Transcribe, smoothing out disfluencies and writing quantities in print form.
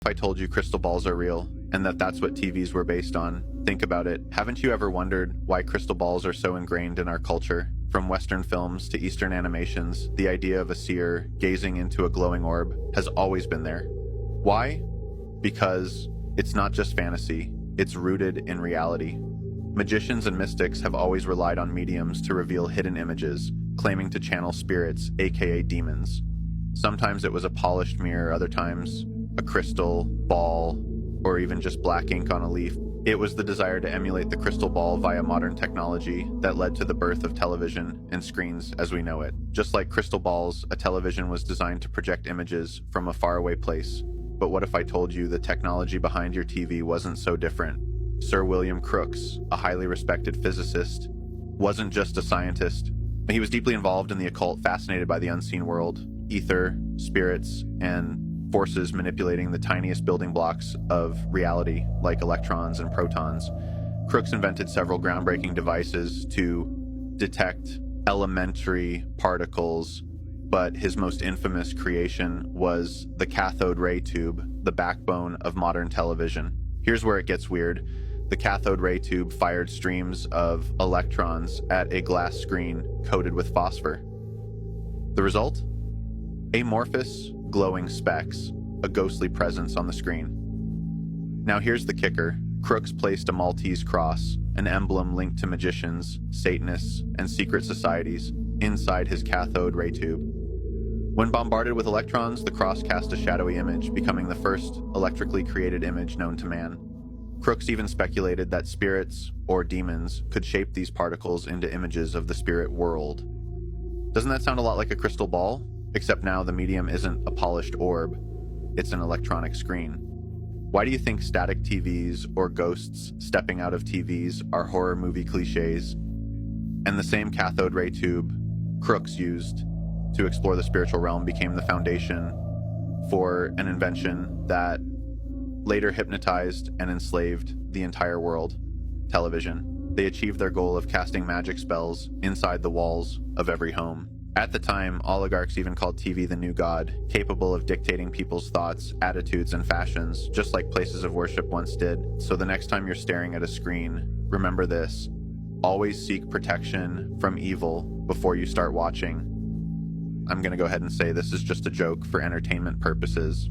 if I told you crystal balls are real and that that's what TVs were based on? Think about it. Haven't you ever wondered why crystal balls are so ingrained in our culture? From Western films to Eastern animations, the idea of a seer gazing into a glowing orb has always been there. Why? Because it's not just fantasy, it's rooted in reality. Magicians and mystics have always relied on mediums to reveal hidden images, claiming to channel spirits, aka demons. Sometimes it was a polished mirror, other times a crystal ball, or even just black ink on a leaf. It was the desire to emulate the crystal ball via modern technology that led to the birth of television and screens as we know it. Just like crystal balls, a television was designed to project images from a faraway place. But what if I told you the technology behind your TV wasn't so different? Sir William Crookes, a highly respected physicist, wasn't just a scientist. He was deeply involved in the occult, fascinated by the unseen world, ether, spirits, and forces manipulating the tiniest building blocks of reality, like electrons and protons. Crookes invented several groundbreaking devices to detect elementary particles, but his most infamous creation was the cathode ray tube, the backbone of modern television. Here's where it gets weird. The cathode ray tube fired streams of electrons at a glass screen coated with phosphor. The result? Amorphous, glowing specks, a ghostly presence on the screen. Now here's the kicker. Crookes placed a Maltese cross, an emblem linked to magicians, Satanists, and secret societies, inside his cathode ray tube. When bombarded with electrons, the cross cast a shadowy image, becoming the first electrically created image known to man. Crookes even speculated that spirits, or demons, could shape these particles into images of the spirit world. Doesn't that sound a lot like a crystal ball? Except now the medium isn't a polished orb, it's an electronic screen. Why do you think static TVs or ghosts stepping out of TVs are horror movie cliches? And the same cathode ray tube Crookes used to explore the spiritual realm became the foundation for an invention that later hypnotized and enslaved the entire world: television. They achieved their goal of casting magic spells inside the walls of every home. At the time, oligarchs even called TV the new god, capable of dictating people's thoughts, attitudes, and fashions, just like places of worship once did. So the next time you're staring at a screen, remember this: always seek protection from evil before you start watching. I'm gonna go ahead and say this is just a joke for entertainment purposes.